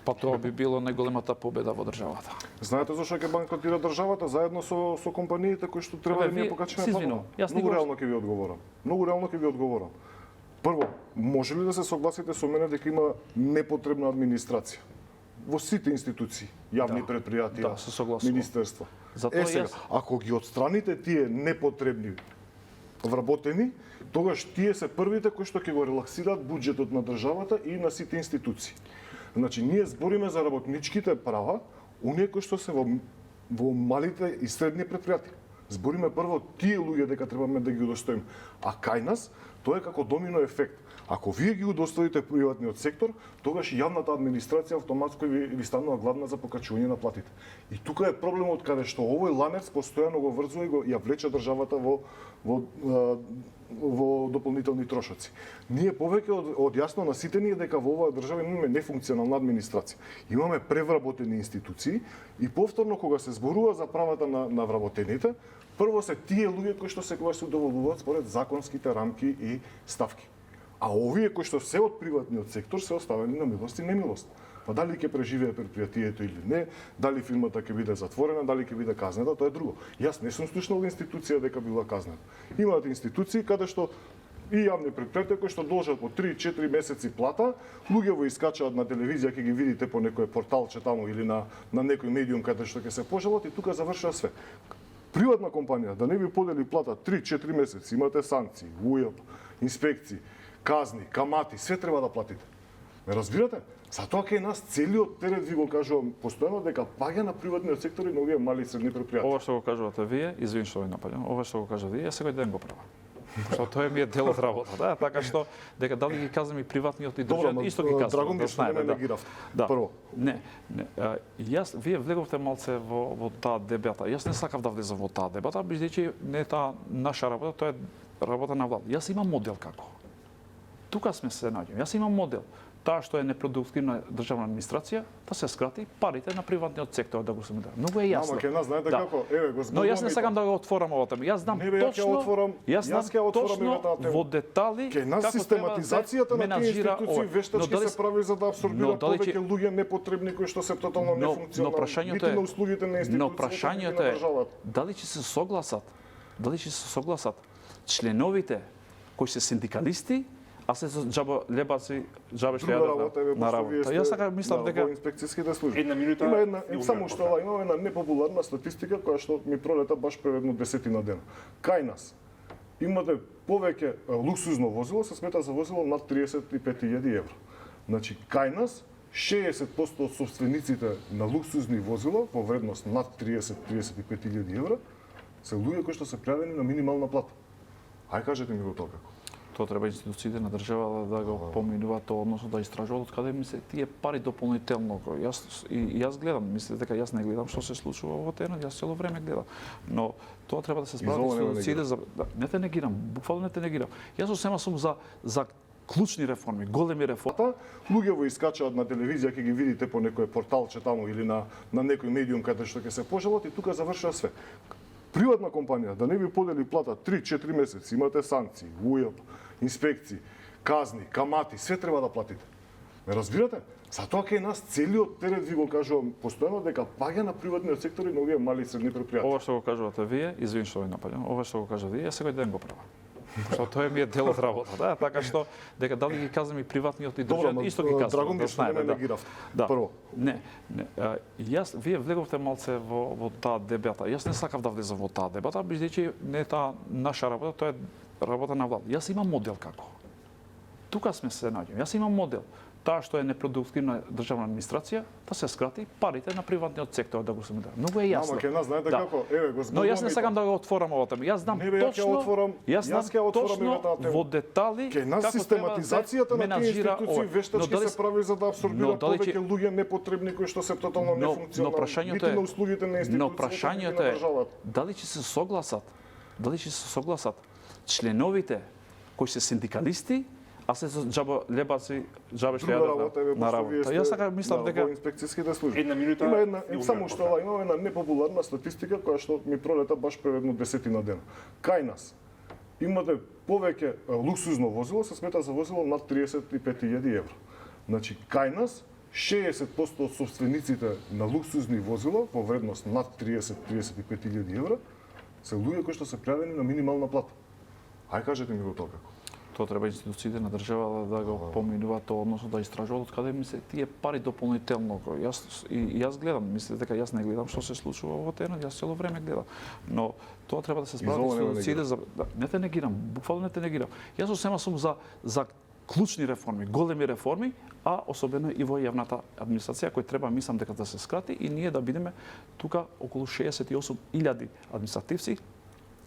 Па тоа би било најголемата победа во државата. Знаете зашто ќе банкротира државата заедно со компаниите кои што треба да ние покачиме платата? Многу реално ќе ви одговорам. Многу реално ќе ви одговорам. Прво, може ли да се согласите со мене дека има непотребна администрација во сите институции, јавни предпријатија, министерства? Сега, ако ги отстраните тие непотребни вработени, тогаш тие се првите кои што ќе го релаксираат буџетот на државата и на сите институции. Значи, ние збориме за работничките права, оние кои што се во малите и средни предпријатија. Збориме прво тие луѓе дека требаме да ги удостоиме. А кај нас, тоа е како домино ефект. Ако вие ги удостоите приватниот сектор, тогаш јавната администрација автоматски ви станува главна за покачување на платите. И тука е проблемот каде што овој ланец постојано го врзува и го ја влече државата во дополнителни трошоци. Ние повеќе од јасно на сите ние дека во оваа држава имаме нефункционална администрација. Имаме превработени институции и повторно кога се зборува за правата на вработените, прво се тие луѓе кои што секогаш се удоволувуваат според законските рамки и ставки. А овие кои што се од приватниот сектор се оставени на милост и немилост. Па дали ќе преживее предпријатието или не, дали фирмата ќе биде затворена, дали ќе биде казнета, тоа е друго. Јас не сум слушнал институција дека била казнета. Имаат институции каде што и јавни предпријатија кои што должат по 3-4 месеци плата, луѓе во искачаат на телевизија, ќе ги видите по некој порталче таму или на некој медиум каде што ќе се пожалат и тука завршува све. Приватна компанија да не ви подели плата 3-4 месеци, имате санкции, УЈП, инспекции, казни, камати, све треба да платите. Ме разбирате? Затоа кај нас целиот терет ви го кажувам постојано дека паѓа на приватниот сектор и на овие мали и средни предпријатија. Ова што го кажувате вие, извини што ви напаѓам, ова што го кажувате вие, секој ден го правам. Што тоа ми е дел од работа, да, така што дека дали ги казвам и приватниот и државниот, исто ги казвам. Драго ми е што ме негиравте. Прво. Не, јас вие влеговте малце во таа дебата. Јас не сакав да влезам во таа дебата, бидејќи не е таа наша работа, тоа е работа на влада. Јас имам модел како. Тука сме се наоѓаме. Јас имам модел. Таа што е непродуктивна државна администрација, да се скрати парите на приватниот сектор да го се модел. Многу е јасно. Ама ке нас знаете како? Еве го зборувам. Но јас не сакам да го отворам оваа тема. Јас знам точно. Јас знам точно во детали ке нас систематизацијата на тие институции вештачки се прави за да абсорбираат повеќе луѓе непотребни кои што се тотално нефункционални. Нити на услугите на институциите. Но прашањето е дали ќе се согласат членовите кои се синдикалисти, а се џаба лебаци, џабе што јадат на работа. Јас така мислам дека во инспекцијските служби. Една минута. Има само што имаме една непопуларна статистика која што ми пролета баш пред едно 10 дена. Кај нас имате повеќе луксузно возило, се смета за возило над 35.000 евро. Значи кај нас 60% од собствениците на луксузни возила во вредност над 35.000 евро се луѓе кои што се пријавени на минимална плата. Ај кажете ми го тоа како. Тоа треба институциите на држава да го поминуваат тоа, односно да истражуваат од каде ми се тие пари дополнително. Јас гледам, мислите дека јас не гледам што се случува во терен, јас цело време гледам. Но тоа треба да се справи институциите за не те негирам, буквално не те негирам. Јас осема сум за клучни реформи, големи реформи. Луѓе во искачаат на телевизија, ќе ги видите по некој порталче таму или на некој медиум каде што ќе се пожалат и тука завршува све. Приватна компанија да не ви подели плата 3-4 месеци, имате санкции, УЈП, инспекции, казни, камати, све треба да платите. Ме разбирате? Затоа кај нас целиот терет ви го кажувам постојано дека паѓа на приватниот сектор и на овие мали и средни предпријатија. Ова што го кажувате вие, извини што ви напаѓам, ова што го кажувате вие, секој ден го правам. Што тоа ми е дел од работа, да, така што дека дали ги казвам и приватниот и државниот, исто ги казвам. Драго ми е што ме негиравте. Прво. Не, јас вие влеговте малце во таа дебата. Јас не сакав да влезам во таа дебата, бидејќи не е таа наша работа, тоа е работа на влада. Јас имам модел како. Тука сме се наоѓаме. Јас имам модел. Таа што е непродуктивна државна администрација, да се скрати парите на приватниот сектор да го се модел. Многу е јасно. Ама ке нас знаете како? Еве го зборувам. Но јас не сакам да го отворам оваа тема. Јас знам точно во детали ке нас систематизацијата на тие институции вештачки се прави за да абсорбираат повеќе луѓе непотребни кои што се тотално нефункционални. Нити на услугите на институциите. Но прашањето е дали ќе се согласат членовите кои се синдикалисти, а се џаба лебаци, џабе што јадат на работа. Јас така мислам дека во инспекцијските служби. Една минута. Има само што имаме една непопуларна статистика која што ми пролета баш пред едно 10 дена. Кај нас имате повеќе луксузно возило, се смета за возило над 35.000 евро. Значи кај нас 60% од собствениците на луксузни возила во вредност над 30-35.000 евра се луѓе кои што се пријавени на минимална плата. Ај кажете ми го тоа како. Тоа треба институциите на држава да го поминуваат тоа, односно да истражуваат од каде ми се тие пари дополнително. Јас гледам, мислите дека јас не гледам што се случува во терен, јас цело време гледам. Но тоа треба да се справи институциите за не те негирам, буквално не те негирам. Јас осема сум за клучни реформи, големи реформи, а особено и во јавната администрација кој треба мислам дека да се скрати и ние да бидеме тука околу 68.000 административци,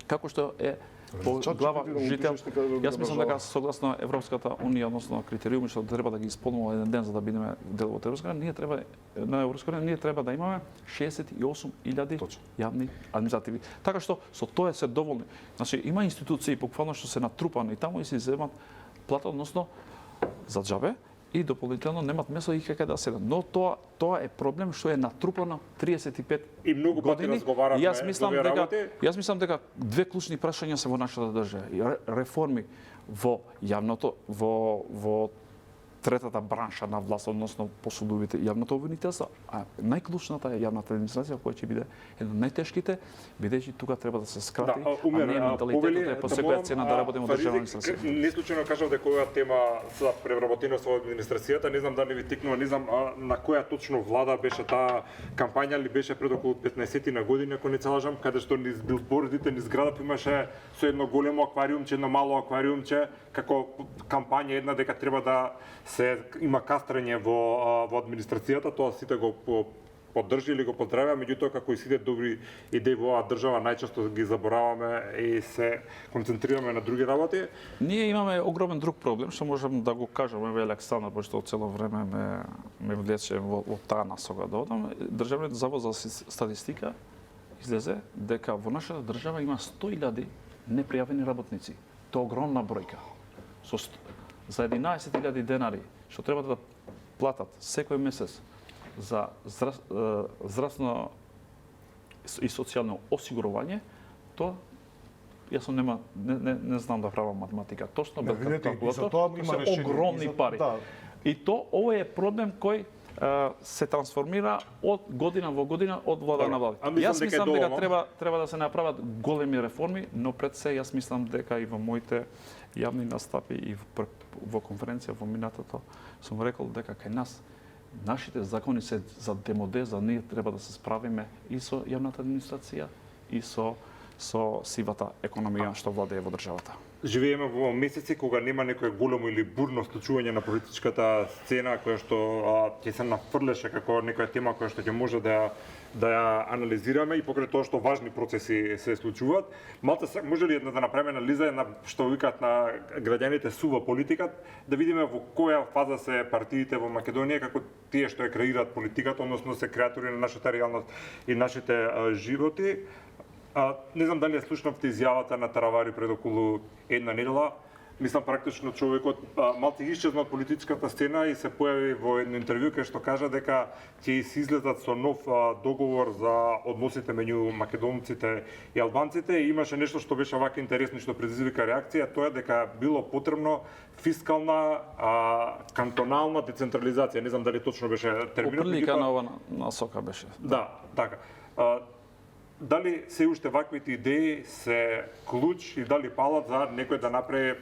како што е по глава жител. Јас мислам дека согласно Европската унија, односно критериуми што треба да ги исполнуваме еден ден за да бидеме дел од Европска унија, ние треба да имаме 68.000 јавни административи. Така што со тоа се доволни. Значи има институции буквално што се натрупани таму и се земат плата, односно за џабе и дополнително немат место и каде да седат. Но тоа е проблем што е натрупано 35 и многу пати разговаравме. Јас мислам дека две клучни прашања се во нашата држава. Реформи во јавното во третата бранша на власт, односно посудовите јавното обвинителство, а најклучната е јавната администрација која ќе биде една од најтешките, бидејќи тука треба да се скрати, а не менталитетот е по секоја цена да работиме во државна администрација. Не случајно кажав дека оваа тема за превработеност во администрацијата, не знам дали ви тикнува, не знам на која точно влада беше таа кампања или беше пред околу 15 на години, ако не се лажам, каде што низ билбордите, низ градот имаше со едно големо аквариумче, едно мало аквариумче, како кампања една дека треба да се има кастрење во администрацијата, тоа сите го поддржи или го поздравува, меѓутоа како и сите добри идеи во оваа држава најчесто ги забораваме и се концентрираме на други работи. Ние имаме огромен друг проблем, што можам да го кажам, еве Александар, пошто цело време ме влече во таа насока да одам. Државниот завод за статистика излезе дека во нашата држава има 100.000 непријавени работници. Тоа е огромна бројка. За 11.000 денари што треба да платат секој месец за здравствено и социјално осигурување, тоа јас не знам да правам математика. Точно бе калкулатор, се огромни пари. И ова е проблем кој се трансформира од година во година од влада на влада. Јас мислам дека треба да се направат големи реформи, но пред се јас мислам дека и во моите јавни настапи и во конференција во минатото сум рекол дека кај нас нашите закони се за демоде, за ние треба да се справиме и со јавната администрација и со сивата економија што владее во државата. Живееме во месеци кога нема некое големо или бурно случување на политичката сцена која што ќе се нафрлеше како некоја тема која што ќе може да ја анализираме и покрај тоа што важни процеси се случуваат. Малце може ли да направиме анализа на што викаат на граѓаните сува политиката, да видиме во која фаза се партиите во Македонија, како тие што ја креираат политиката, односно се креатори на нашата реалност и нашите животи. Не знам дали ја слушнавте изјавата на Таравари пред околу една недела. Мислам практично човекот малку исчезна од политичката сцена и се појави во едно интервју кај што кажа дека ќе се излезат со нов договор за односите меѓу македонците и албанците и имаше нешто што беше вака интересно што предизвика реакција, тоа е дека било потребно фискална кантонална децентрализација. Не знам дали точно беше терминот. Прилика на ова насока беше. Да, така. Дали се уште ваквите идеи се клуч и дали палат за некој да направи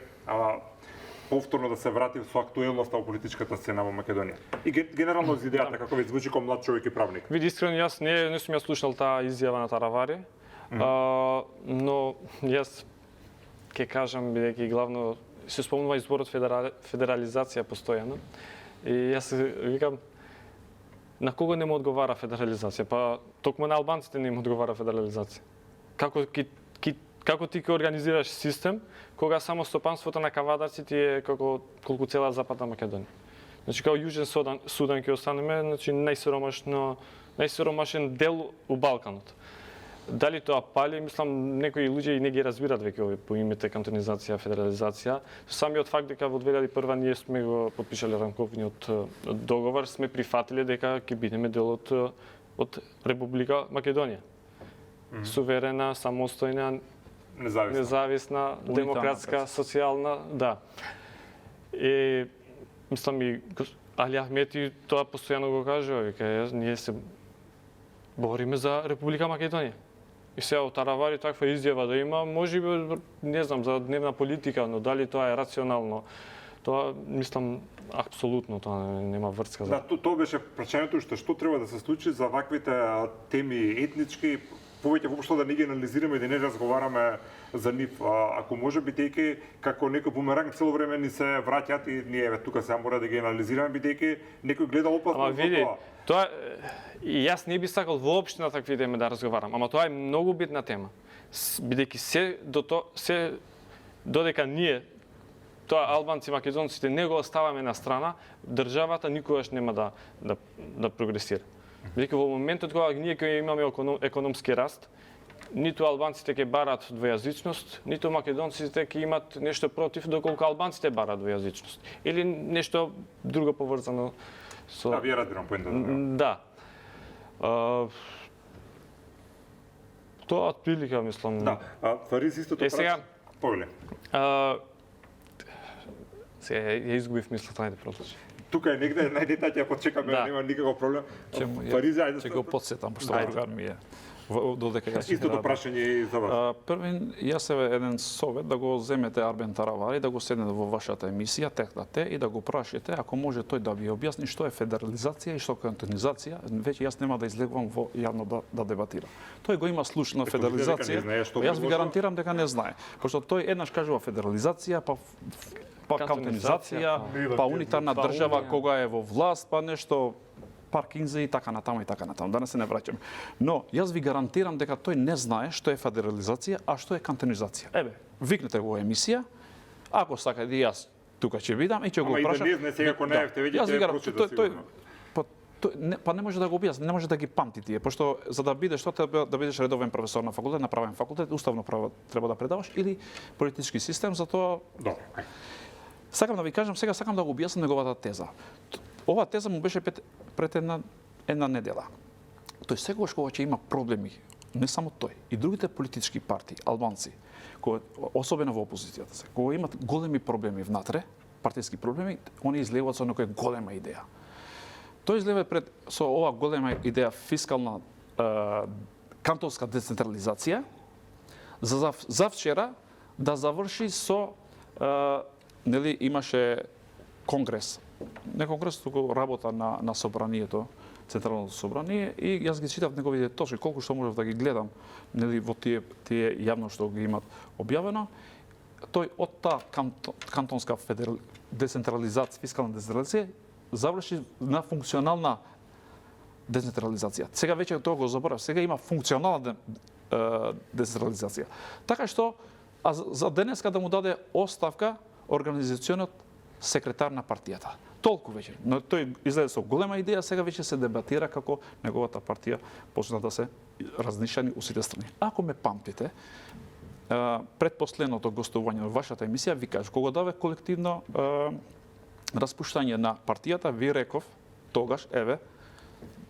повторно да се врати со актуелноста во политичката сцена во Македонија? И генерално за идејата, како ви звучи кон млад човек и правник? Види, искрено, јас не сум ја слушал таа изјава на Таравари, но јас ќе кажам, бидејќи главно се спомнува изборот федерализација постојано. И јас викам, на кого не му одговара федерализација? Па токму на албанците не им одговара федерализација. Како ти ќе организираш систем кога само стопанството на кавадарците е колку цела Западна Македонија? Значи као Јужен Судан ќе останеме, значи најсиромашен дел у Балканот. Дали тоа пали, мислам, некои луѓе и не ги разбират веќе по имите кантонизација, федерализација. Самиот факт дека во 2001 ние сме го подпишале рамковниот договор, сме прифатиле дека ќе бидеме дел од Република Македонија. Суверена, самостојна, независна, демократска, социјална, да. И мислам и Али Ахмети тоа постојано го кажува, вика, ние се бориме за Република Македонија. И сега од Таравари таква изјава да има, можеби, не знам, за дневна политика, но дали тоа е рационално, тоа, мислам, апсолутно тоа нема врска за... Да, тоа беше прашањето што треба да се случи за ваквите теми етнички, повеќе воопшто да не ги анализираме и да не разговараме за нив. Ако може бидејќи како некој бумеранг цело време ни се враќаат и ние тука сега мора да ги анализираме бидејќи некој гледа опасно Ама во види, тоа. тоа и јас не би сакал воопшто на такви теми да разговарам, ама тоа е многу битна тема. Бидејќи се додека ние тоа албанци, македонците не го оставаме на страна, државата никогаш нема да прогресира. Бидејќи во моментот кога ние ќе имаме економски раст, ниту албанците ќе барат двојазичност, ниту македонците ќе имат нешто против доколку албанците барат двојазичност или нешто друго поврзано со... Да, вие разбирам поентата. Да. Тоа отприлика мислам. Да, Фариз исто тоа. сега- Повеле. Сега ја изгубив мислата, ајде продолжи. Тука е негде, најдете ќе почекаме, Да. нема никаков проблем. Ќе Фариз, ајде. Ќе го подсетам, пошто Ајде. другар ми е. Додека јас Истото прашање и за вас. Првин, јас еве еден совет да го земете Арбен Таравари, да го седнете во вашата емисија, текнате и да го прашите, ако може тој да ви објасни што е федерализација и што е кантонизација, веќе јас нема да излегувам во јавно да дебатирам. Тој го има слуш на Дека не федерализација, знае што јас ви предложува? гарантирам дека не знае, пошто тој еднаш кажува федерализација, па кантонизација, па унитарна па држава унија. кога е во власт, па нешто паркинзи и така натаму и така натаму. Да не се не враќаме. Но јас ви гарантирам дека тој не знае што е федерализација, а што е кантонизација. Еве, викнете го емисија, ако сакате и јас тука ќе видам и ќе го Ама и да прашам. не знае сега ако не ефте, веќе Јас ви ќе гарантирам, прочита сигурно. па не може да го објасни, не може да ги памти тие, пошто за да бидеш што треба да бидеш редовен професор на факултет, на правен факултет, уставно право треба да предаваш или политички систем, затоа Добро. сакам да ви кажам, сега сакам да го објаснам неговата теза. Оваа теза му беше пред една недела. Тој секогаш кога ќе има проблеми, не само тој, и другите политички партии, албанци, особено во опозицијата се, кога имат големи проблеми внатре, партиски проблеми, они излегуваат со некоја голема идеја. Тој излева со оваа голема идеја фискална кантонска децентрализација, за вчера да заврши со нели имаше конгрес. Не конгрес, туку работа на собранието, Централното собрание, и јас ги читав неговите точки, колку што можев да ги гледам, нели во тие јавно што ги имат објавено. Тој од таа кантонска децентрализација, фискална децентрализација, заврши на функционална децентрализација. Сега веќе тоа го заборав, сега има функционална децентрализација. Така што за денеска да му даде оставка организационот секретар на партијата. Толку веќе. Но тој излезе со голема идеја, сега веќе се дебатира како неговата партија почна да се разнишани у сите страни. Ако ме памтите, предпоследното гостување на вашата емисија ви кажа, кога даве колективно распуштање на партијата, ви реков тогаш, еве,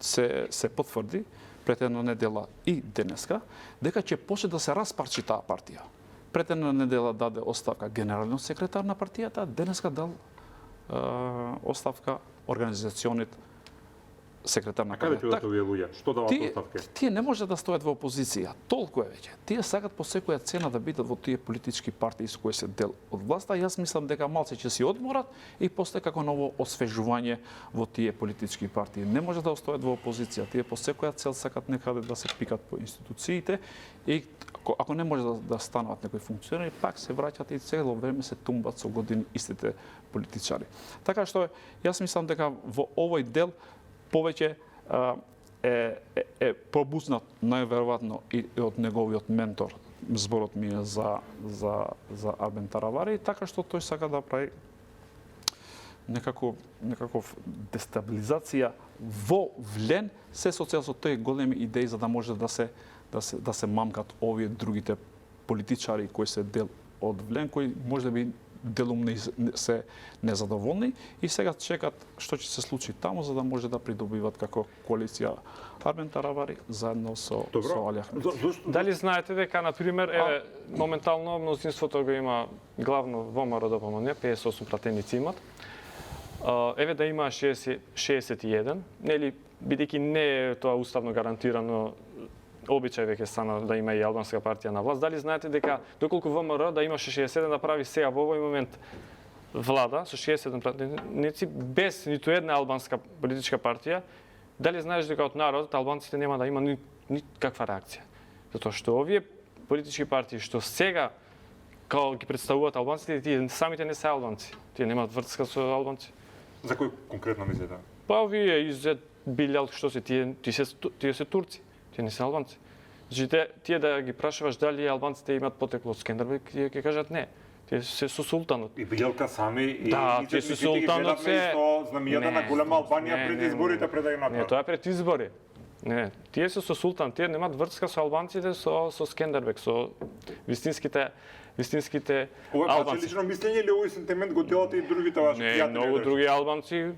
се потврди пред една недела и денеска, дека ќе почне да се распарчи таа партија. Пред една недела даде оставка генералниот секретар на партијата, денеска дал оставка организациониот секретар на Каде кабинетот. пилат овие луѓе? Што дават оставки? Тие не може да стојат во опозиција. Толку е веќе. Тие сакат по секоја цена да бидат во тие политички партии со кои се дел од власта. Јас мислам дека малце ќе си одморат и после како ново освежување во тие политички партии. Не може да остојат во опозиција. Тие по секоја цел сакат некаде да се пикат по институциите и ако не може да станат некои функционери, пак се враќаат и цело време се тумбат со години истите политичари. Така што јас мислам дека во овој дел повеќе е пробуснат најверојатно и од неговиот ментор. Зборот ми е за Арбен Таравари, така што тој сака да прави некаков дестабилизација во влен, се со цел со тој големи идеи за да може да се мамкат овие другите политичари кои се дел од влен, кои можеби делум се незадоволни и сега чекат што ќе се случи таму за да може да придобиват како коалиција Арбен Таравари заедно со Али Ахмети. Дали знаете дека, на пример, еве, моментално мнозинството го има главно ВМРО ДПМН, 58 пратеници имат. Еве да има 61, нели бидејќи не е тоа уставно гарантирано, обичај веќе стана да има и албанска партија на власт. Дали знаете дека доколку ВМРО да имаше 67 да прави сега во овој момент влада со 67 пратеници без ниту една албанска политичка партија, дали знаеш дека од народот албанците нема да има никаква реакција? Затоа што овие политички партии што сега као ги представуваат албанците, тие самите не се албанци. Тие немаат врска со албанци. За кој конкретно мислите? Па овие изет Билјал, што се тие се турци, тие не се албанци. Значи тие да ги прашуваш дали албанците имаат потекло од Скендербег, тие ќе кажат не. Тие се со султанот. И Билјалка сами и да, тие со султанот се знамијата на голема Албанија пред изборите пред да ги направат. Не, тоа е пред избори. Не, тие се со султан, тие немаат врска со албанците, со Скендербег, со вистинските Ова е албанци. лично мислење или овој сентимент го делате и другите ваши Не, пријатели? многу други албанци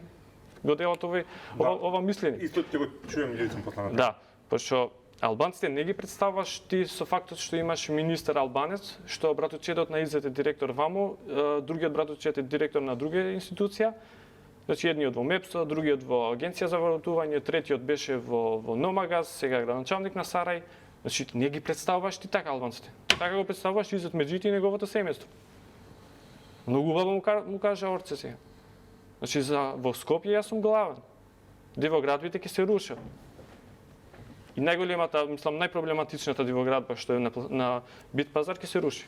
го делат ова мислење. Исто ќе го чуем јас после. Да, пошто албанците не ги представуваш ти со фактот што имаш министер албанец, што братовчедот на изет е директор ваму, другиот братовчед е директор на друга институција. Значи едниот во МЕПСО, другиот во Агенција за валутување, третиот беше во Номагаз, сега градоначалник на Сарај. Значи не ги представуваш ти така албанците. Така го представуваш Изет Меджити и неговото семејство. Многу убаво му кажа Орце сега. Значи во Скопје јас сум главен. Дивоградбите ќе се рушат. И најголемата, мислам, најпроблематичната дивоградба што е на Бит пазар ќе се руши.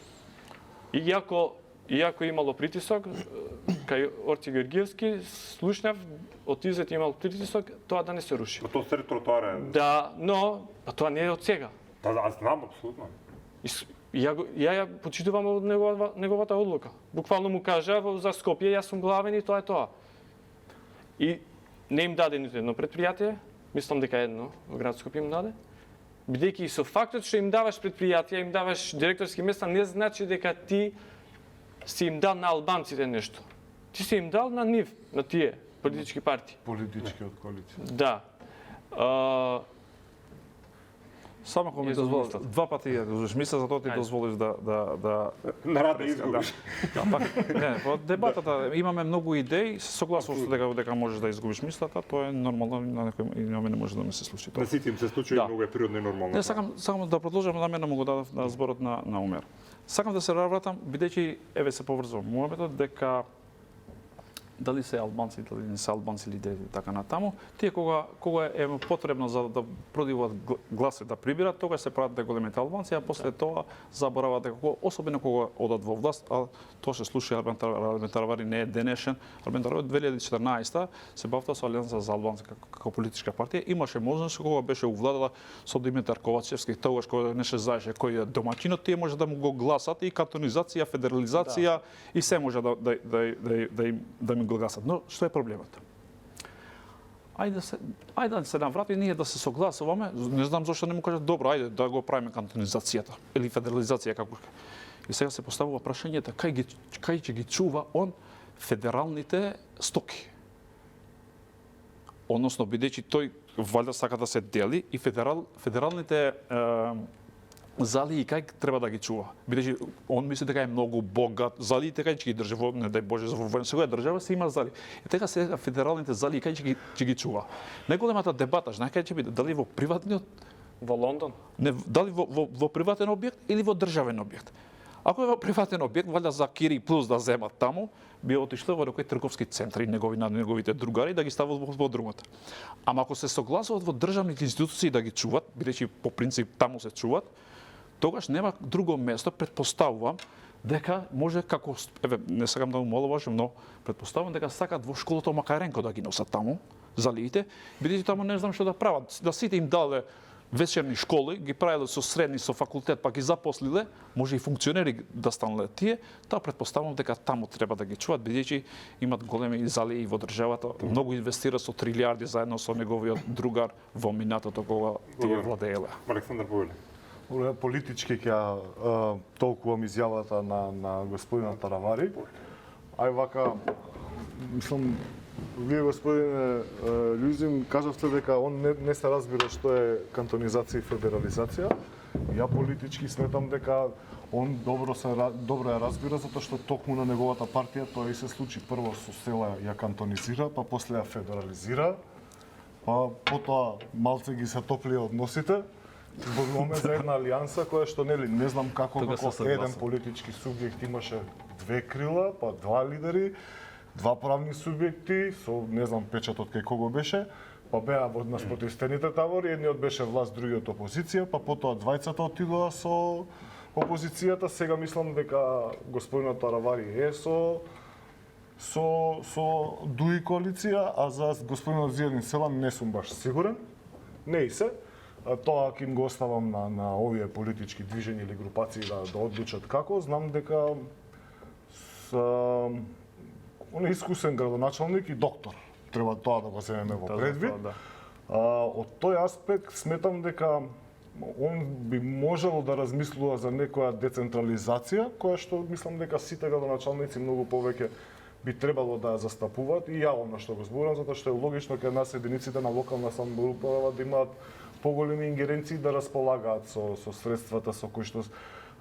Иако имало притисок, кај Орци Георгиевски, слушнав, од Изет имал притисок, тоа да не се руши. Тоа сте тротоар е. Да, но тоа не е од сега. Да, аз знам, апсолутно. Ја почитувам од неговата одлука. Буквално му кажа за Скопје, јас сум главен и тоа е тоа. И не им даде ниту едно предпријатие, мислам дека едно во град Скопје им даде. Бидејќи со фактот што им даваш предпријатија, им даваш директорски места, не значи дека ти си им дал на албанците нешто. Ти си им дал на нив, на тие политички партии. Политички од коалиција. Да. Само ако ми дозволиш, два пати ја кажеш, мисля за тоа ти дозволиш да На рад да изгубиш. Да, пак, не, во дебатата имаме многу идеи, се согласувам што дека можеш да изгубиш мислата, тоа е нормално, на некој и на мене може да ми се случи тоа. На сите им се случува Да. и многу е природно и нормално. Не, сакам да продолжам, на мене му го дадов на зборот на Умер. Сакам да се вратам, бидејќи еве се поврзувам мојот дека дали се албанци, дали не се албанци или така натаму, тие кога е потребно за да продивуваат гласи да прибират, тогаш се прават дека големите албанци, а после тоа забораваат дека особено кога одат во власт, а тоа се слуша Армен Таравари не е денешен. Армен Таравари 2014 се бавта со Алијанса за албанци како политичка партија, имаше можност кога беше увладала со Димитар Ковачевски, тогаш кога не се знаеше кој е домаќинот, тие може да му го гласат и кантонизација, федерализација и се може да ми го гласат. Но што е проблемот? Ајде да се наврати ние да се согласуваме, не знам зошто не му кажат добро, ајде да го правиме кантонизацијата или федерализација како. И сега се поставува прашањето кај ќе ги чува он федералните стоки. Односно бидејќи тој валјда сака да се дели и федералните залии кај треба да ги чува. Бидејќи он мисли дека е многу богат, залиите кај ќе ги држи во, не дај Боже, во секоја држава се има залии. И така сега федералните залии кај ќе ги чува. Најголемата дебата, знаеш кај ќе биде, дали во приватниот, Во Лондон? не, дали во приватен објект или во државен објект. Ако е во приватен објект, валјда за Кири плюс да земат таму, би отишло во некои трговски центри на неговите другари да ги стават во другата. Ама ако се согласуваат во државните институции да ги чуват, бидејќи по принцип таму се чуват, тогаш нема друго место, предпоставувам дека може како, еве, не сакам да умалуважам, но предпоставувам дека сакат во школото Макаренко да ги носат таму, залиите, бидејќи таму не знам што да прават. Да сите им дале вечерни школи, ги правиле со средни, со факултет, па ги запослиле, може и функционери да станале тие, таа предпоставувам дека таму треба да ги чуват, бидејќи имат големи залии во државата, многу инвестира со трилиарди заедно со неговиот другар во минатото кога тие владееле. Александар Повели. Политички ќе толкувам изјавата на господинот Таравари. Ај вака, мислам, Вие, господине Љузин, кажавте дека он не се разбира што е кантонизација и федерализација. Ја политички сметам дека он добро ја разбира, затоа што токму на неговата партија тоа и се случи. Прво со села ја кантонизира, па после ја федерализира, па потоа малце ги се топли односите. Зборуваме за една алијанса која што не знам како еден политички субјект имаше две крила, па два лидери, два правни субјекти со не знам печатот кај кого беше, па беа во наспротивствените табори, едниот беше власт, другиот опозиција, па потоа двајцата отидоа со опозицијата. Сега мислам дека господинот Таравари е со ДУИ коалиција, а за господинот Зијадин Селан не сум баш сигурен. Не и се. Тоа ќе им го оставам на овие политички движења или групации да одлучат како. Знам дека он е искусен градоначалник и доктор. Треба тоа да го земеме во предвид. Од тој аспект сметам дека он би можел да размислува за некоја децентрализација, која што мислам дека сите градоначалници многу повеќе би требало да ја застапуваат, и јавно што го зборам, затоа што е логично кај нас единиците на локална самоуправа да имаат поголеми ингеренции да располагаат со средствата со кои што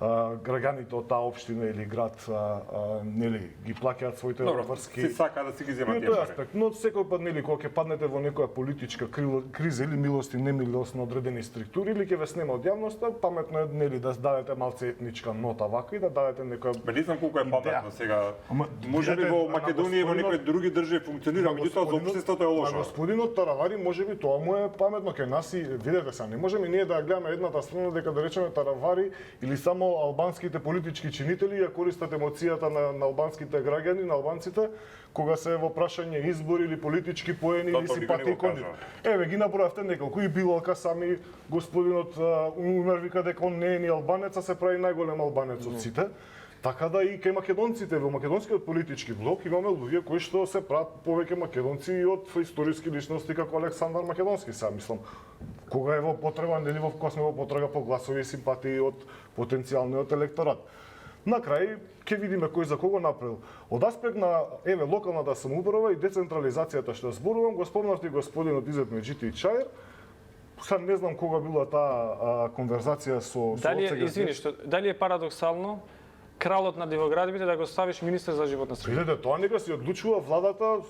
граѓаните од таа општина или град нели ги плаќаат своите врски. Си сака да си ги земат тие пари. Но секој пат нели кога ќе паднете во некоја политичка криза или милост и немилост на одредени структури или ќе ве снема од јавноста, паметно е нели да дадете малце етничка нота вака и да дадете некоја. Не знам колку е паметно сега. Можеби во Македонија и во некои други држави функционира, меѓутоа за општеството е лошо. Господинот Таравари можеби тоа му е паметно, кај нас и видете се, не можеме ние да ја гледаме едната страна дека да речеме Таравари или само албанските политички чинители ја користат емоцијата на албанските граѓани, на албанците, кога се во прашање избори или политички поени или симпатии кандидат. Еве ги набројавте неколку и Билалка сами господинот Умер вика дека он не е ни албанец, а се прави најголем албанец од сите. Така да и кај македонците во македонскиот политички блок имаме луѓе кои што се прават повеќе македонци и од историски личности како Александар Македонски, сега мислам. Кога е во потреба, нели кога сме во потрага по гласови и симпатии од потенцијалниот електорат. На крај ќе видиме кој за кого направил. Од аспект на локалната самоуправа и децентрализацијата што зборувам, го спомнавте господинот Изет Меджити Чајер. Сад не знам кога била таа конверзација со дали е парадоксално кралот на дивоградбите да го ставиш министер за животна средина? Видете, тоа нека си одлучува владата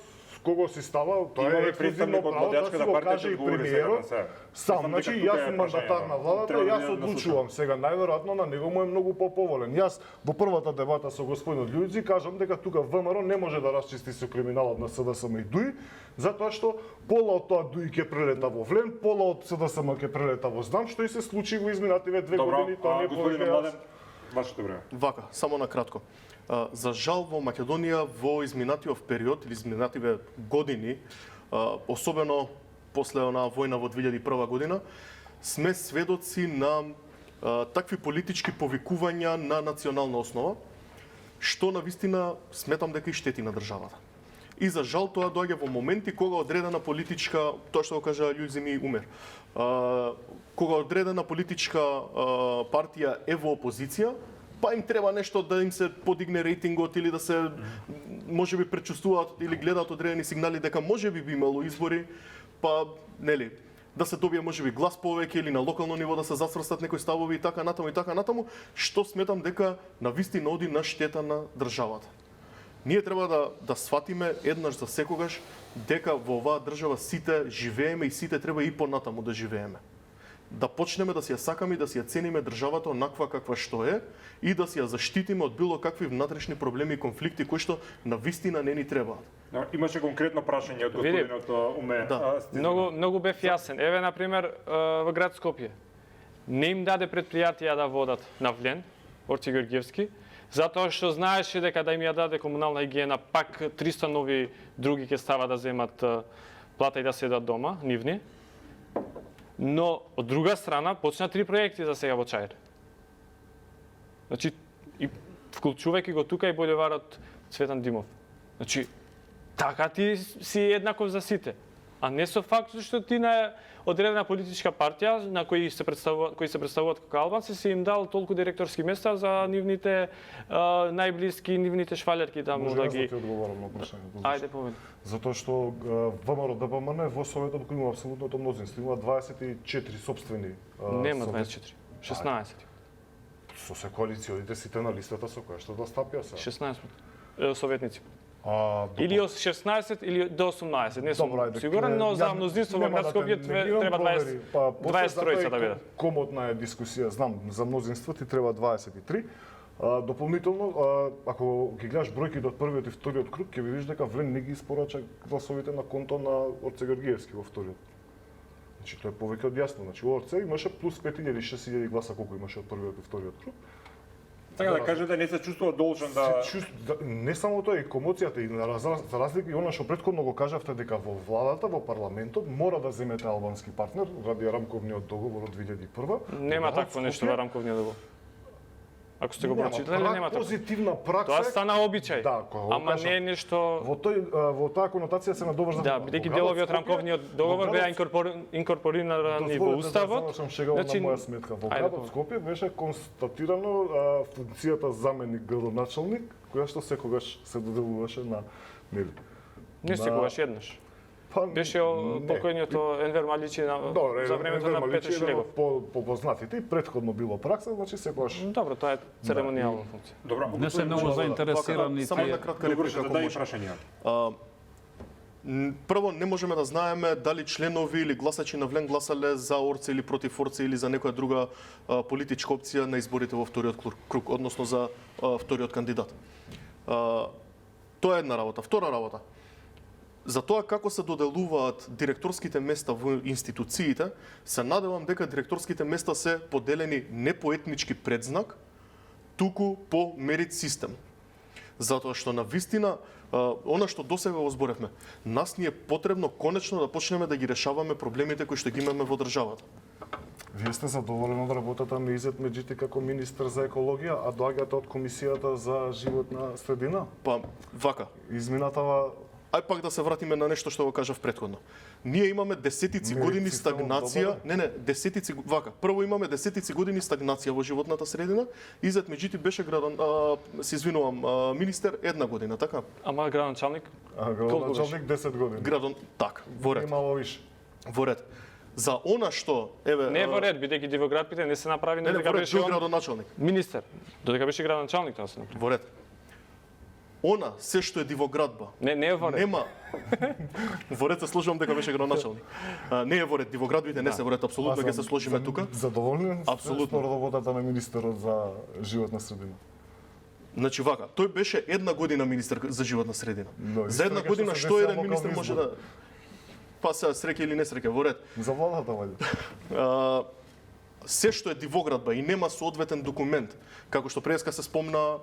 кого си става, тоа е ексклузивно право да си го каже и премиерот. Сам, значи јас сум мандатар на владата, јас одлучувам. Сега најверојатно на него му е многу поповолен. Јас во првата дебата со господинот Љујци кажам дека тука ВМРО не може да расчисти со криминалот на СДСМ и ДУИ, затоа што пола од тоа ДУИ ќе прелета во Влен, пола од СДСМ ќе прелета во Знам, што и се случи во изминативе 2 години, тоа не повеќе. Вашето време. Вака, само на кратко. За жал во Македонија во изминатиот период или изминативе години, особено после онаа војна во 2001 година, сме сведоци на такви политички повикувања на национална основа, што навистина сметам дека и штети на државата. И за жал тоа доаѓа во моменти кога одредена политичка, тоа што го кажа Љузими Умер, кога одредена политичка партија е во опозиција, па им треба нешто да им се подигне рейтингот или да се можеби пречувствуваат или гледаат одредени сигнали дека можеби би имало избори, па нели да се добие можеби глас повеќе или на локално ниво да се засврстат некои ставови и така натаму, што сметам дека навистина оди на штета на државата. Ние треба да сватиме еднаш за секогаш дека во оваа држава сите живееме и сите треба и понатаму да живееме. Да почнеме да си ја сакаме и да си ја цениме државата онаква каква што е и да си ја заштитиме од било какви внатрешни проблеми и конфликти кои што навистина не ни требаат. Имаше конкретно прашање од господинот Уме. Многу бев јасен. Еве на пример во град Скопје не им даде предпријатија да водат на Влен, Орци Георгиевски, затоа што знаеше дека да им ја даде комунална хигиена, пак 300 нови други ќе става да земат плата и да седат дома, нивни. Но од друга страна почна 3 проекти за сега во Чаир. Значи и вклучувајќи го тука и булеварот Цветан Димов. Значи така ти си еднаков за сите. А не со факт што ти на одредена политичка партија на кои се представуваат како албанци си им дал толку директорски места за нивните најблиски, нивните швалерки таму Може да јас да ги. ти одговорам на прашањето. Ајде повеќе. Затоа што ВМРО ДПМН во Советот кој има апсолутното мнозинство, има 24 собствени Нема совет. 24, 16. Со се коалиционите сите на листата со која што да стапија се. 16 советници. Или од 16 или до 18, не сум Добро, ајде, сигурен, но за ја мнозинство во нема да те Скопје негирам, треба провери. 20 тројца да бидат. Комотна е дискусија, знам, за мнозинство ти треба 23. Дополнително, ако ги гледаш бројките од првиот и вториот круг, ќе видиш дека Влен не ги испорача гласовите на конто на Орце Георгиевски во вториот. Значи тоа е повеќе од јасно. Значи Орце имаше плюс 5000-6000 гласа колку имаше од првиот и вториот круг. Така да кажете, не се чувствува должен да... Не само тоа, и комоцијата, и за разлика и она што претходно го кажавте дека во владата, во парламентот, мора да земете албански партнер ради рамковниот договор од 2001. Нема такво нешто во рамковниот договор. Ако сте го прочитале, нема такво. Позитивна пракса. Тоа стана обичај. Да, ама не е нешто. Во таа конотација се надоврза. Да, бидејќи делови од рамковниот договор беа инкорпорирани во уставот. Значи, на моја сметка, во градот Скопје беше констатирано функцијата заменик градоначалник, која што секогаш се доделуваше на нели. Не секогаш еднаш. Беше покојниот Енвер Маличи за времето на Петр Шилегов. По-познатите и претходно било пракса, значи секогаш. Добро, тоа е церемонијална функција. Добро, Не се многу заинтересирани Само тие. една кратка Добро, реплика, да ако дај може. прашања. Прво, не можеме да знаеме дали членови или гласачи на Влен гласале за Орце или против Орце или за некоја друга политичка опција на изборите во вториот круг, односно за вториот кандидат. Тоа е една работа. Втора работа. За тоа како се доделуваат директорските места во институциите, се надевам дека директорските места се поделени не по етнички предзнак, туку по мерит систем. Затоа што на вистина, она што досега го зборевме, нас ни е потребно конечно да почнеме да ги решаваме проблемите кои што ги имаме во државата. Вие сте задоволени од работата на Изет Меджити како министер за екологија, а доаѓате од Комисијата за животна средина? Па, вака, Изминатава ај пак да се вратиме на нешто што го кажав претходно. Ние имаме десетици Мерит години системот стагнација, добар десетици, вака, прво имаме десетици години стагнација во животната средина, Изет Меджити беше се извинувам, министер една година, така? Ама градоначалник? градоначалник 10 години. Так, во ред. Имало више. Во ред. За она што, еве... Не во ред, бидејќи Дивоградпите не се направи, Не, додека во ред, беше бил он градоначалник. министер. Додека беше градоначалник тоа се направи. Во ред. Она, се што е Дивоградба, Не е во ред. нема... Во ред се сложувам дека беше градоначалник. Не е во ред, Дивоградбите не се во ред, апсолутно ќе се сложиме тука. Задоволни Апсолутно. од работата на министерот за животна средина. Значи вака, тој беше една година министер за животна средина. Но, За една исто година дека се што десија еден локални министер може да... избори. Па се среќа или не среќа, во ред. За владата ваѓа. Се што е Дивоградба и нема соодветен документ, како што преска се спомна,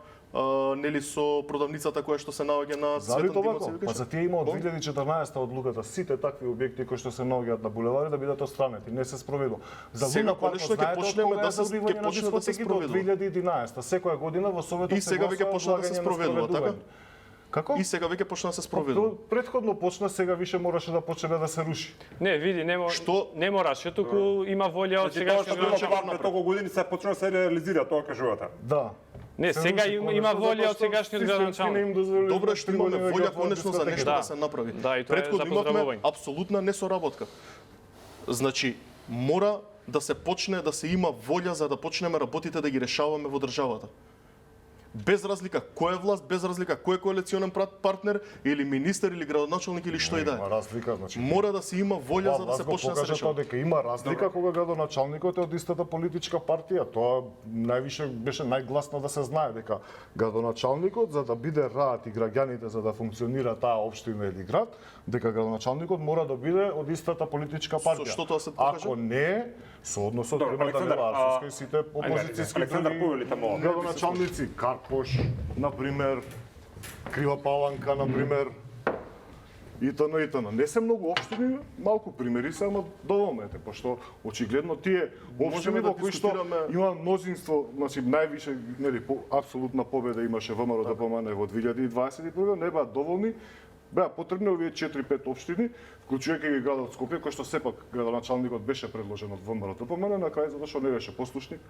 нели со продавницата која што се наоѓа на Зали Цветан тоа Димоци, Па за тие има од 2014 одлуката сите такви објекти кои што се наоѓаат на булевари да бидат отстранети, не се спроведува. За Сега Луна парк конечно ќе знаете почнеме од кога да е се забивање ќе на почне да се дискотеките од спроведува. 2011. Секоја година во Советот И сега веќе почна да се спроведува, така? Како? И сега веќе почна да се спроведува. Предходно почна, сега више мораше да почне да се руши. Не, види, Што? не мораше, туку има волја од Значи тоа сегашниот што било градоначалник. пред толку години се почна да се реализира, тоа кажувате. Да. Не, Се сега руши има конечно, волја затоа од што сегашниот системски градоначалник. не им дозволиле Добро е што имаме да волја отворат конечно за дискотеки. нешто Да. да се направи. Да, и тоа е Претходно за имавме поздравување. апсолутна несоработка. Значи, мора да се почне да се има волја за да почнеме работите да ги решаваме во државата. Без разлика кој е власт, без разлика кој е коалиционен партнер или министер или градоначалник или што и да Има е. разлика, значи. Мора да се има волја за да се почне да се покажа тоа решава. дека има разлика кога градоначалникот е од истата политичка партија. Тоа највише беше најгласно да се знае дека градоначалникот за да биде раат и граѓаните за да функционира таа општина или град, дека градоначалникот мора да биде од истата политичка партија. што тоа се покажа? Ако не, со односот Добро, према Александар, Данила Арсовска и сите опозицијски Александар, други повелите молам. градоначалници, Карпош, например, Крива Паланка, например, итн. итн. Не се многу општини, малку примери се, ама доволно ете, пошто очигледно тие општини да во кои што дискутираме- има мнозинство, значи највише, нели, апсолутна победа имаше ВМРО ДПМН во 2021, не беа доволни, Беа потребни овие 4-5 општини, вклучувајќи ги градот Скопје, кој што сепак градоначалникот беше предложен од ВМРО-ДПМН, на крај затоа што не беше послушник,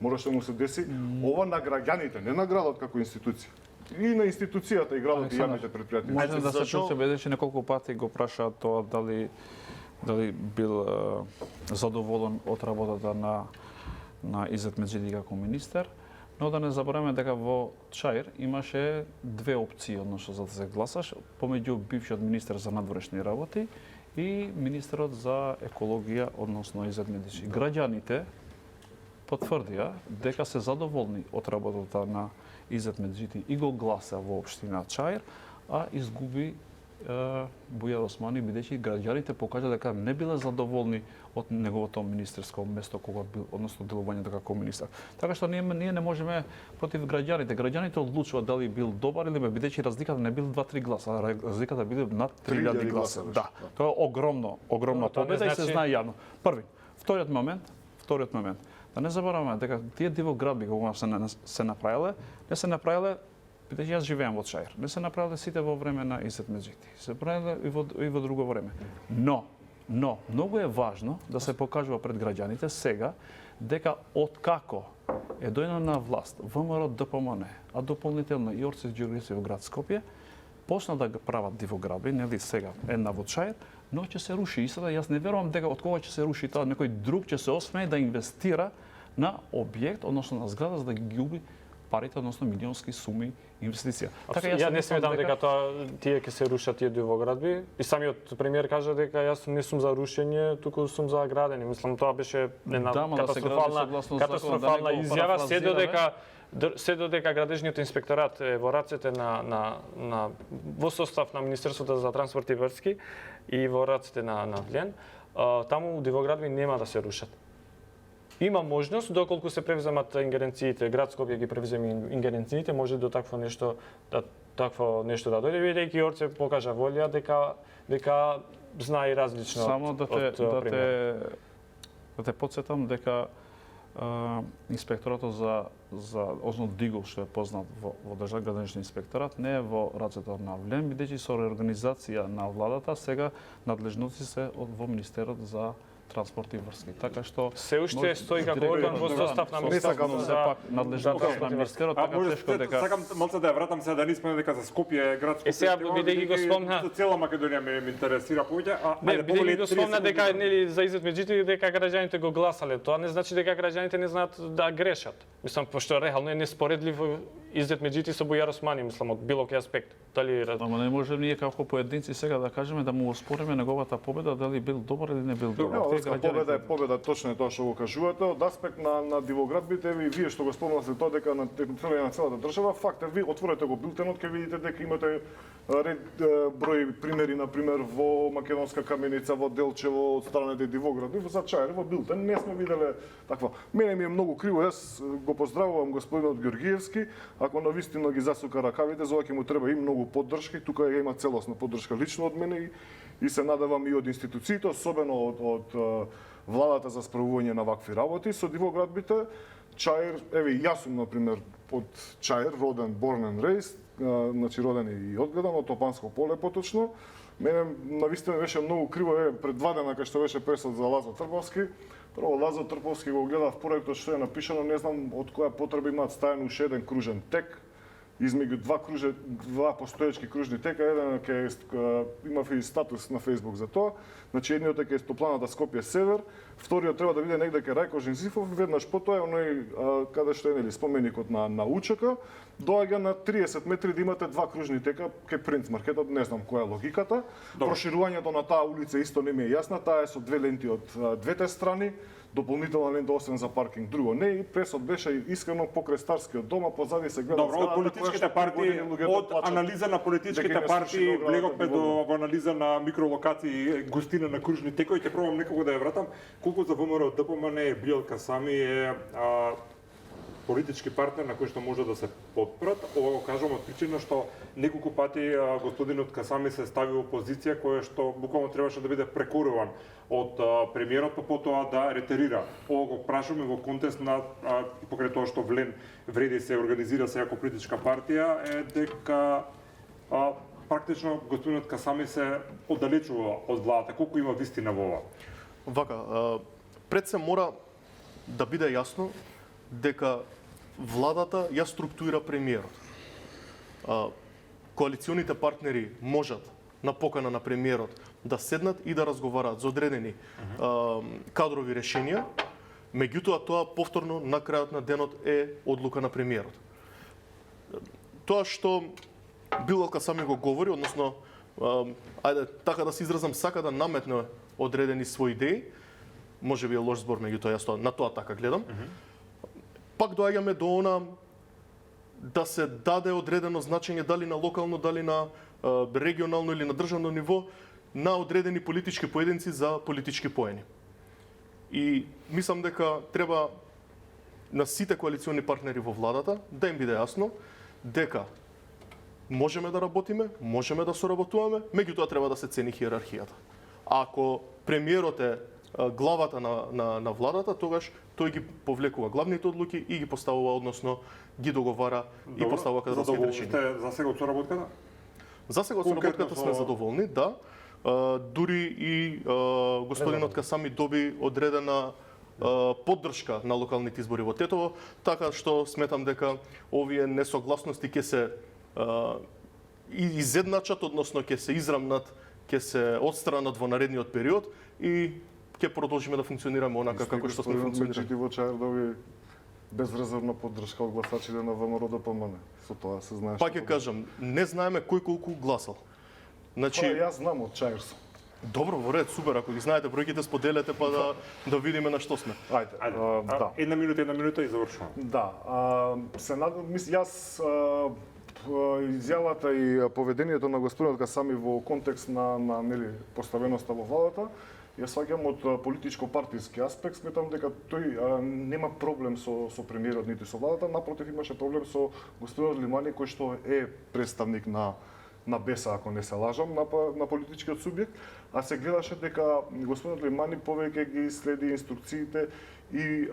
можеше да му се деси ова на граѓаните, не на градот како институција. И на институцијата и градот и јавните предпријатија. Може да се жал- чуе, бидејќи неколку пати го праша тоа дали бил задоволен од работата на Изет Меджиди како министер, но да не забораваме дека во Чаир имаше две опции, односно за да се гласаш, помеѓу бившиот министер за надворешни работи и министерот за екологија, односно Изет Меджиди. Граѓаните потврдија дека се задоволни од работата на Изет Меджиди и го гласа во општина Чаир, а изгуби Бујар Османи, бидејќи граѓаните покажа дека не биле задоволни од неговото министерско место кога бил, односно делувањето како министер. Така што ние не можеме против граѓаните. Граѓаните одлучуваат дали бил добар или не, бидејќи разликата не бил 2-3 гласа, а разликата бил над 3000 гласа. Да, тоа е огромна тоа победа и се значи- знае јавно. Први. Вториот момент, да не забораваме дека тие дивоградби кога се направиле, не се направиле бидејќи јас живеам во Чаир. Не се направиле сите во време на Изет Меджиди. Се правиле и во друго време. Но многу е важно да се покажува пред граѓаните сега дека откако е дојдено на власт ВМРО-ДПМН, а дополнително и Орсис Ѓорѓевски во град Скопје, почна да прават дивоградби, нели сега една во Чаир, но ќе се руши. И сега јас не верувам дека од кога ќе се руши тоа, некој друг ќе се осмее да инвестира на објект, односно на зграда за да ги губи парите, односно милионски суми инвестиција. Ја не сметам дека тоа тие ќе се рушат тие дивоградби. И самиот премиер кажа дека јас не сум за рушење, туку сум за градење. Мислам тоа беше една катастрофална изјава, се додека градежниот инспекторат е во рацете во состав на Министерството за транспорт и врски и во рацете на Влен, таму дивоградби нема да се рушат. Има можност, доколку се превземат ингеренциите, град Скопје ги превземе ингеренциите, може до такво нешто да дојде, бидејќи Орце покажа волја дека знае различно само од премиер. Да те потсетам дека инспекторатот за односно ДИГО, што е познат во Државен градежни инспекторат, не е во рацете на Влен, бидејќи со реорганизација на владата сега надлежности се во Министерот за транспорт и врски. Така што се уште стои како орган во состав на Министерството се пак надлежност на министерот, така тешко дека сакам малце да ја вратам сега да не спомнам дека за Скопје град Скопје. Сега бидејќи го спомна цела Македонија ме интересира повеќе, не, бидејќи го спомна дека нели за Изет Меджиди дека граѓаните го гласале, тоа не значи дека граѓаните не знаат да грешат. Мислам пошто реално е неспоредливо Изет Меджиди со Бујар Османи, мислам од било кој аспект. Дали ама не можеме ние како поединци сега да кажеме да му оспориме неговата победа дали бил добар или не бил добар. Победа е победа, точно е тоа што го кажувате. Од аспект на дивоградбите, вие што го спомнавте тоа дека на територија на целата држава, факт е, ви отворете го билтенот, ќе видите дека имате број примери, на пример во Македонска Каменица, во Делчево, од страните дивоградби, за Чаир, во билтен не сме виделе таква. Мене ми е многу криво, јас го поздравувам господинот Ѓорѓиевски, ако навистина ги засука ракавите, за ова ќе му треба и многу поддршка, и тука има целосна поддршка лично од мене и се надевам и од институциите, особено од владата за справување на вакви работи со дивоградбите. Чаир, еве јас сум на пример од Чаир, роден, born and raised, значи роден и одгледан од Топанско поле поточно. Мене навистина беше многу криво, пред 2 дена кај што беше пресод за Лазо Трповски. Прво Лазо Трповски го гледав проектот што е напишано, не знам од која потреба имаат стајан уште еден кружен тек измеѓу два постоечки кружни тека, еден имав и статус на Facebook за тоа. Значи едниот е кај топланата Скопје Север, вториот треба да биде негде кај Рајко Жензифов, веднаш потоа оној каде што е нели споменикот на УЧК, доаѓа на 30 метри да имате два кружни тека кај Принц маркетот, не знам која е логиката. Проширувањето на таа улица исто не ми е јасна, таа е со две ленти од двете страни. Дополнителна лента освен за паркинг, друго не, и пресот беше искрено покрај Старскиот дом, а позади се гледа добро, од политичките партии, од анализа на политичките партии, влеговме во анализа на микролокации, густина на кружни текови, ќе пробам некако да ја вратам. Колку за ВМРО ДПМН е Билка Сами е политички партнер на кој што може да се подпрат. Ова го кажувам од причина што неколку пати господинот Касами се стави во позиција која што буквално требаше да биде прекоруван од премиерот, па потоа да ретерира. Ова го прашуваме во контекст на покрај тоа што Влен вреди се организира се како политичка партија, е дека практично господинот Касами се оддалечува од владата. Колку има вистина во ова? Вака, пред се мора да биде јасно дека владата ја структуира премиерот. Коалиционите партнери можат на покана на премиерот да седнат и да разговараат за одредени кадрови решенија, меѓутоа тоа повторно на крајот на денот е одлука на премиерот. Тоа што Билалка сами го говори, односно, ајде така да се изразам, сака да наметне одредени своји идеи, може би е лош збор, меѓутоа јас на тоа така гледам. Пак доаѓаме до она да се даде одредено значење дали на локално, дали на регионално или на државно ниво на одредени политички поединци за политички поени. И мислам дека треба на сите коалициони партнери во владата да им биде јасно дека можеме да работиме, можеме да соработуваме, меѓутоа треба да се цени хиерархијата. Ако премиерот е главата на владата, тогаш тој ги повлекува главните одлуки и ги поставува, односно ги договара и поставува кадровските решенија. За сега од соработката? За сега од соработката сме задоволни, да. Дури и господинот Касами доби одредена поддршка на локалните избори во Тетово, така што сметам дека овие несогласности ќе се изедначат, односно ќе се израмнат, ќе се отстранат во наредниот период и ќе продолжиме да функционираме онака како што сме функционирали. Во Чаир доби безрезервна поддршка од гласачите на ВМРО ДПМН. Со тоа се знае. Пак ќе кажам, не знаеме кој колку гласал. Значи, јас знам од Чаир сум. Добро, во ред, супер, ако ги знаете бројките споделете па да видиме на што сме. Ајде, да. Една минута и завршувам. Да, се надам, јас изјавата и поведението на господинот Касами во контекст на нели поставеноста во владата, ја сваќам од политичко-партиски аспект, сметам дека тој нема проблем со премиерот нити со владата, напротив имаше проблем со господинот Лимани кој што е представник на БЕСА, ако не се лажам, на политичкиот субјект, а се гледаше дека господинот Лимани повеќе ги следи инструкциите и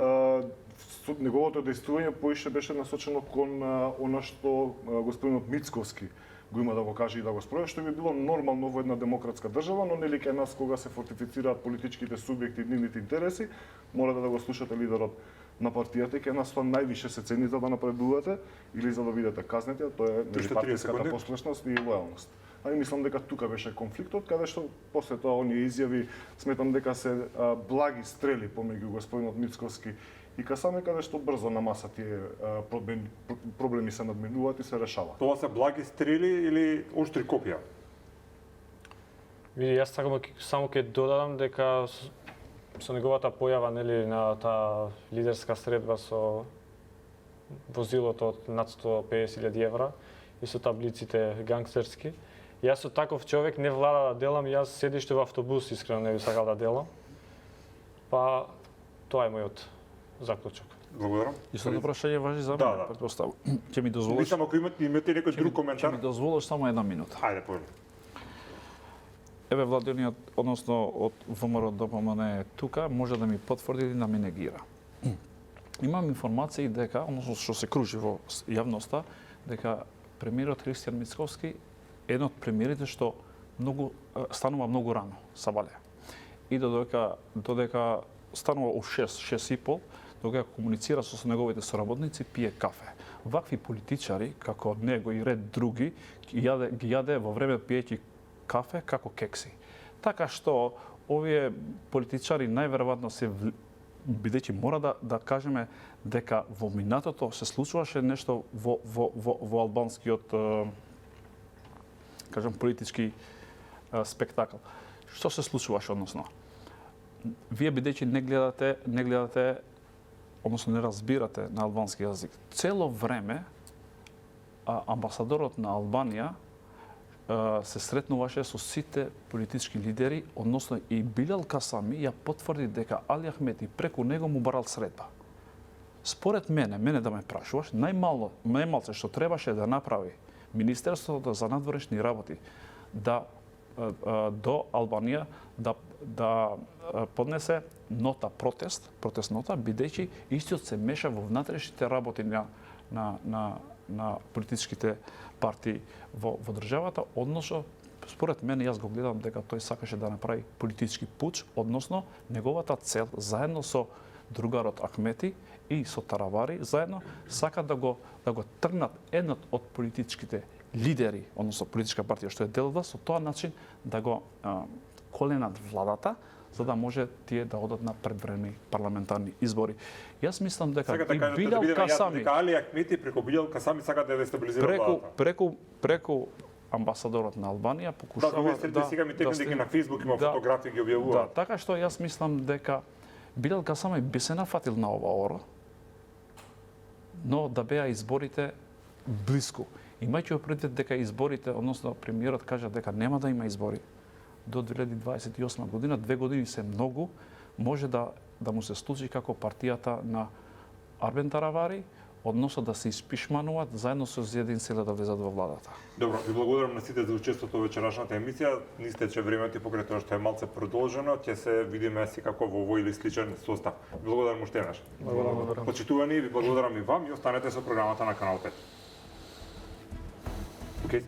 неговото дејствување поише беше насочено кон она што господинот Мицковски го има да го каже и да го спроведе, што би било нормално во една демократска држава, но нели кај нас кога се фортифицираат политичките субјекти и нивните интереси, мора да го слушате лидерот на партијата и кај нас тоа највише се цени за да напредувате или за да бидете казнети, а тоа е партиската послушност и лојалност. А и мислам дека тука беше конфликтот, каде што после тоа оние изјави сметам дека се благи стрели помеѓу господинот Мицковски и Касами, каде што брзо на маса тие проблеми се надминуваат и се решаваат. Тоа се благи стрели или оштри копија? Види, јас само ќе додадам дека со неговата појава нели на таа лидерска средба со возилото од над 150.000 евра и со таблиците гангстерски, јас со таков човек не влада да делам, јас седиште во автобус искрено не би сакал да делам. Па тоа е мојот заклучок. Благодарам. Истото прашање важи за Да, мене, да. претпоставам. Ќе ми дозволиш? Мислам, ако имате некој друг Ќе коментар. ми дозволиш само една минута. Ајде, повели. Еве владиниот, односно од ВМРО ДПМН е тука, може да ми потврди или да ми негира. Имам информации дека, односно што се кружи во јавноста, дека премиерот Христијан Мицковски е еден од премиерите што станува многу рано, сабале. И додека станува у 6:30, додека комуницира со неговите соработници, пие кафе. Вакви политичари, како него и ред други, ги јаде во време пиејќи кафе како кекси. Така што овие политичари најверојатно се бидејќи мора да кажеме дека во минатото се случуваше нешто во албанскиот кажам политички спектакл. Што се случуваше односно? Вие бидејќи не гледате, односно не разбирате на албански јазик. Цело време амбасадорот на Албанија се сретнуваше со сите политички лидери, односно и Билал Касами ја потврди дека Али Ахмети преку него му барал средба. Според мене да ме прашуваш, најмалце што требаше да направи Министерството за надворешни работи до Албанија да поднесе нота протест нота, бидејќи истиот се меша во внатрешните работи на на политичките партии во државата, односно според мене јас го гледам дека тој сакаше да направи политички пуч, односно неговата цел заедно со другарот Ахмети и со Таравари заедно сака да го тргнат еднот од политичките лидери, односно политичка партија што е делва, со тоа начин да го коленат владата, за да може тие да одат на предвремени парламентарни избори. Јас мислам дека Сакате и да кажете Билјал Касами дека Али Ахмети преку Билјал Касами сака да дестабилизира владата. преку амбасадорот на Албанија покушава вие сега ми текна дека на Facebook има фотографии ги објавува. Да, така што јас мислам дека Билјал Касами би се нафатил на ова ора, но да беа изборите блиску. Имајќи предвид дека изборите, односно премиерот кажа дека нема да има избори до 2028 година, 2 години се многу, може да му се случи како партијата на Арбен Таравари, односно да се испишмануваат заедно со Зедин Селе да влезат во владата. Добро, ви благодарам на сите за учеството во вечерашната емисија. Нисте че времето покрај тоа што е малце продолжено, ќе се видиме секако во овој или сличен состав. Благодарам уште еднаш. Благодарам. Почитувани, ви благодарам и вам и останете со програмата на Канал 5. Okay.